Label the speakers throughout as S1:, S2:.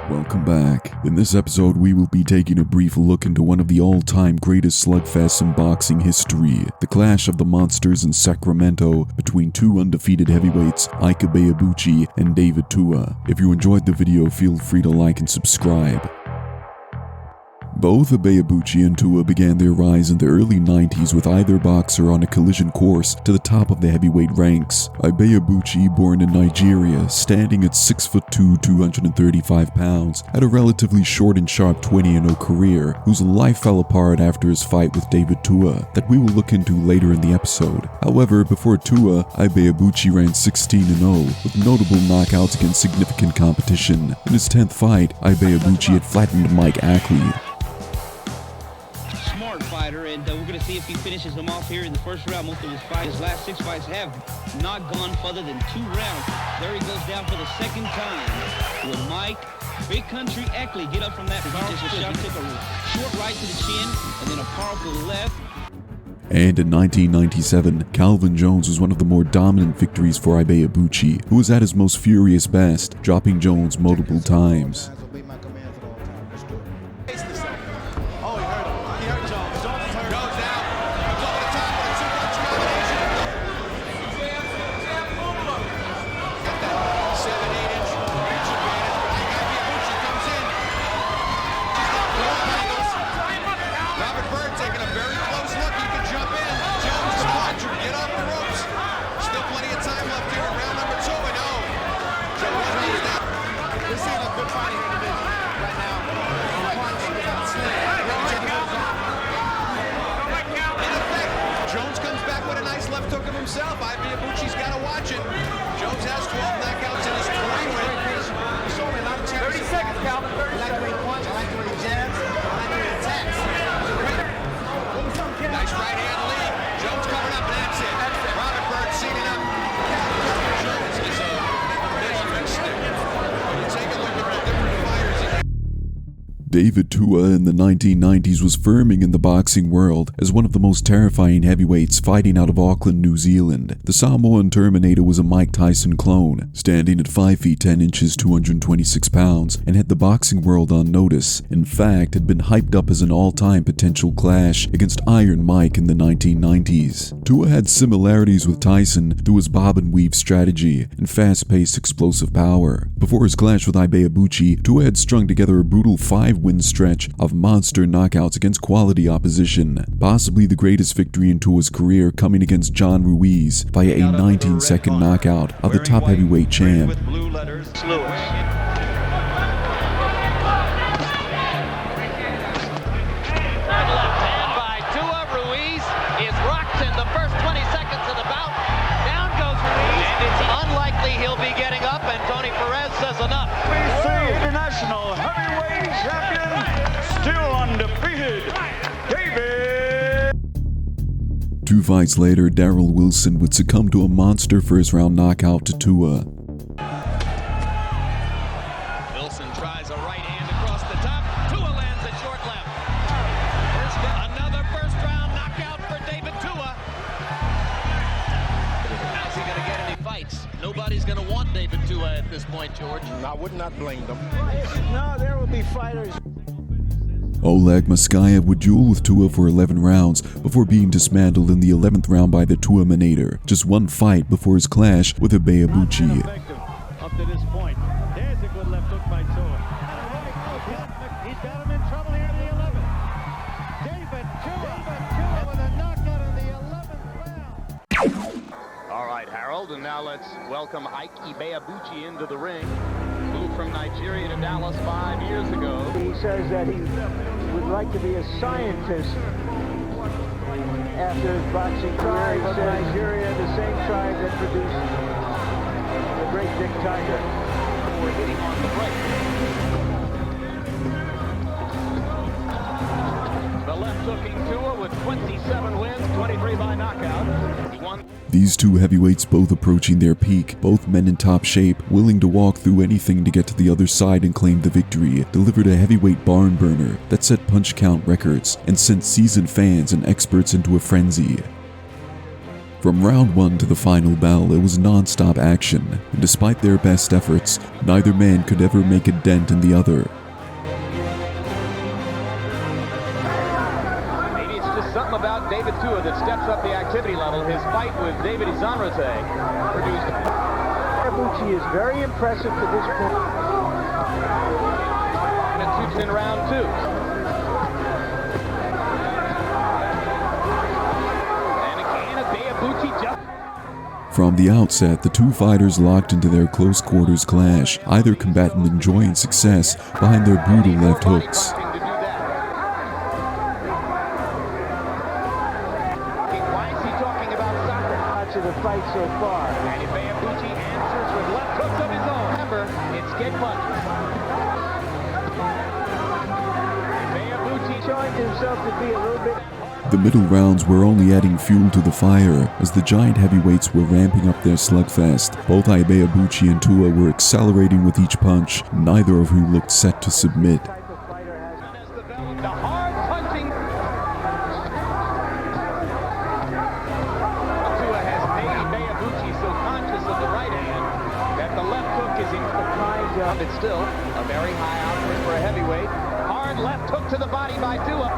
S1: Welcome back. In this episode, we will be taking a brief look into one of the all-time greatest slugfests in boxing history, the clash of the monsters in Sacramento between two undefeated heavyweights, Ike Ibeabuchi and David Tua. If you enjoyed the video, feel free to like and subscribe. Both Ibeabuchi and Tua began their rise in the early 90s with either boxer on a collision course to the top of the heavyweight ranks. Ibeabuchi, born in Nigeria, standing at 6'2", 235 pounds, had a relatively short and sharp 20-0 career, whose life fell apart after his fight with David Tua, that we will look into later in the episode. However, before Tua, Ibeabuchi ran 16-0, with notable knockouts against significant competition. In his 10th fight, Ibeabuchi had flattened Mike Ackley.
S2: Fighter, and we're going to see if he finishes him off here in the first round. Most of his fights, his last 6 fights have not gone further than 2 rounds. There he goes down for the second time. Will Mike Big Country Ackley get up from that? He took a short right to the chin and then a powerful left.
S1: And in 1997, Calvin Jones was one of the more dominant victories for Ibeabuchi, who was at his most furious best, dropping Jones multiple times.
S3: Himself, Ibeabuchi's got to watch it. Jones has 12 knockouts in his 20 wins. 30 seconds, Calvin. 30 seconds. I like the way he punches, I like the way he jabs, I like the way he attacks. Nice right hand lead. Jones coming up, that's it. Robert Bird seating up. Jones is a measuring stick. You take a look at the different fighters.
S1: David Tua in the 1990s was firming in the boxing world as one of the most terrifying heavyweights fighting out of Auckland, New Zealand. The Samoan Terminator was a Mike Tyson clone, standing at 5 feet 10 inches, 226 pounds, and had the boxing world on notice. In fact, had been hyped up as an all-time potential clash against Iron Mike in the 1990s. Tua had similarities with Tyson through his bob and weave strategy and fast-paced explosive power. Before his clash with Ibeabuchi, Tua had strung together a brutal 5-win stretch of monster knockouts against quality opposition, possibly the greatest victory in Tua's career, coming against John Ruiz via a 19-second knockout of the top heavyweight champ. Two fights later, Darrell Wilson would succumb to a monster first-round knockout to Tua.
S4: Wilson tries a right hand across the top. Tua lands a short left. Another first-round knockout for David Tua. How's he going to get any fights? Nobody's going to want David Tua at this point, George.
S3: I would not blame them.
S5: No, there will be fighters.
S1: Oleg Maskayev would duel with Tua for 11 rounds before being dismantled in the 11th round by the Tua-minator, just one fight before his clash with Ibeabuchi.
S5: Up to this point. There's a good left hook by Tua. He's got him in trouble here in the 11th. David Tua with a knockout in the 11th round.
S4: All right, Harold, and now let's welcome Ike Ibeabuchi into the ring. Moved from Nigeria to Dallas 5 years ago.
S5: He says that he would like to be a scientist after his boxing career. He said Nigeria, the same tribe that produced the great Dick Tiger.
S4: We're hitting on the break. The left-hooking Tua with 27 wins, 23 by knockout. He won.
S1: These two heavyweights both approaching their peak, both men in top shape, willing to walk through anything to get to the other side and claim the victory, delivered a heavyweight barn burner that set punch count records and sent seasoned fans and experts into a frenzy. From round 1 to the final bell, it was non-stop action, and despite their best efforts, neither man could ever make a dent in the other.
S4: Maybe it's just something about David Tua that steps up the activity level. His fight with David Tua produced.
S5: Ibeabuchi is very impressive to this point.
S4: And it's in round 2.
S1: From the outset, the two fighters locked into their close quarters clash, either combatant enjoying success behind their brutal left hooks.
S4: Why is he talking about soccer?
S5: Much of the fight so far.
S4: And Ibeabuchi answers with left hooks of his own. Remember, it's get punches. Ibeabuchi
S5: Showing himself to be a little bit.
S1: The middle rounds were only adding fuel to the fire as the giant heavyweights were ramping up their slugfest. Both Ibeabuchi and Tua were accelerating with each punch, neither of whom looked set to submit.
S4: the hard punching. Tua has made Ibeabuchi so conscious of the right hand that the left hook is in the It's still a very high output for a heavyweight. Hard left hook to the body by Tua.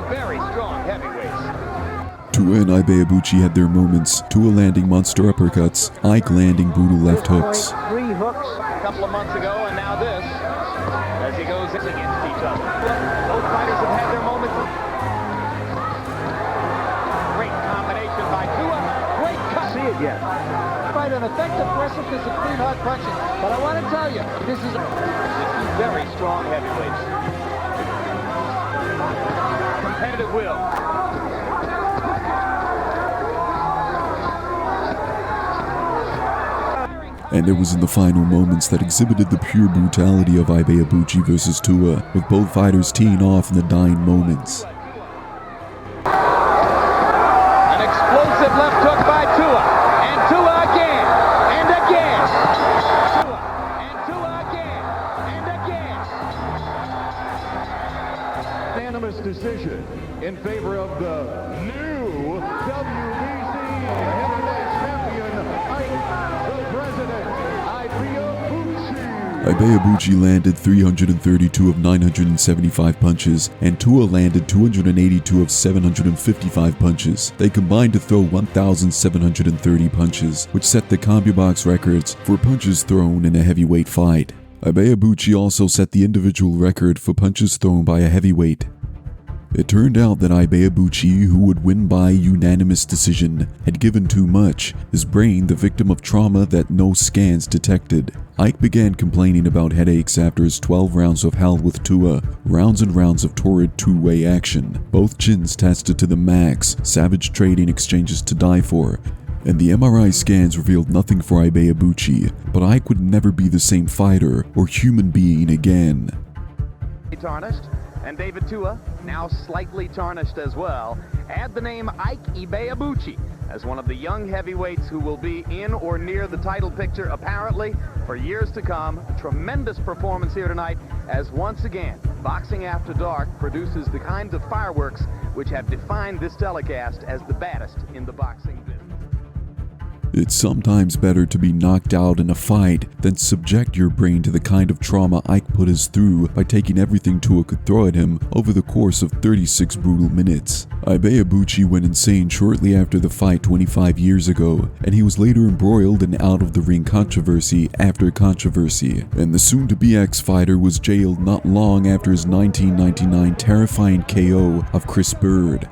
S4: Very strong heavyweights.
S1: Tua and Ibeabuchi had their moments, Tua landing monster uppercuts, Ike landing brutal left hooks.
S5: 3 hooks.
S4: A couple of months ago, and now this, as he goes against each other. Both fighters have had their moments. Great combination by Tua. Great cut.
S5: See it yet.
S3: Fight an effective aggressiveness and clean hard punching. But I want to tell you, this is
S4: Very strong heavyweights. Competitive will.
S1: And it was in the final moments that exhibited the pure brutality of Ibeabuchi versus Tua, with both fighters teeing off in the dying moments.
S4: An explosive left hook by Tua. And Tua again. And again. Tua. And Tua again. And again.
S6: Unanimous decision in favor of the new WBC heavyweight champion, Ike, the president, Ibeabuchi.
S1: Ibeabuchi landed 332 of 975 punches, and Tua landed 282 of 755 punches. They combined to throw 1,730 punches, which set the CompuBox records for punches thrown in a heavyweight fight. Ibeabuchi also set the individual record for punches thrown by a heavyweight. It turned out that Ibeabuchi, who would win by unanimous decision, had given too much, his brain the victim of trauma that no scans detected. Ike began complaining about headaches after his 12 rounds of hell with Tua, rounds and rounds of torrid two-way action, both chins tested to the max, savage trading exchanges to die for, and the MRI scans revealed nothing for Ibeabuchi, but Ike would never be the same fighter or human being again.
S4: Tarnished, and David Tua, now slightly tarnished as well. Add the name Ike Ibeabuchi as one of the young heavyweights who will be in or near the title picture, apparently, for years to come. A tremendous performance here tonight, as once again, Boxing After Dark produces the kinds of fireworks which have defined this telecast as the baddest in the boxing business.
S1: It's sometimes better to be knocked out in a fight than subject your brain to the kind of trauma Ike put us through by taking everything Tua could throw at him over the course of 36 brutal minutes. Ibeabuchi went insane shortly after the fight 25 years ago, and he was later embroiled in out-of-the-ring controversy after controversy, and the soon-to-be ex-fighter was jailed not long after his 1999 terrifying KO of Chris Bird.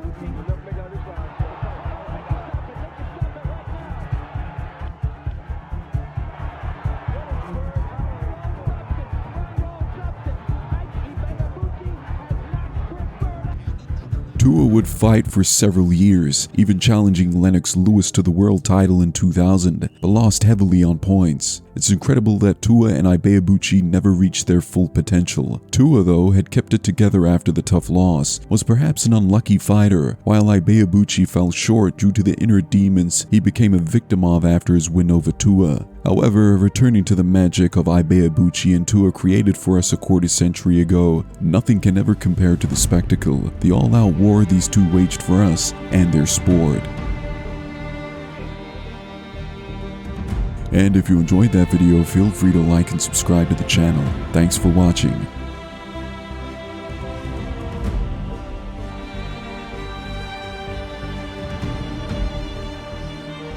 S1: Tua would fight for several years, even challenging Lennox Lewis to the world title in 2000, but lost heavily on points. It's incredible that Tua and Ibeabuchi never reached their full potential. Tua, though, had kept it together after the tough loss, was perhaps an unlucky fighter, while Ibeabuchi fell short due to the inner demons he became a victim of after his win over Tua. However, returning to the magic of Ibeabuchi and Tua created for us a quarter century ago, nothing can ever compare to the spectacle, the all-out war these two waged for us and their sport. And if you enjoyed that video, feel free to like and subscribe to the channel. Thanks for watching.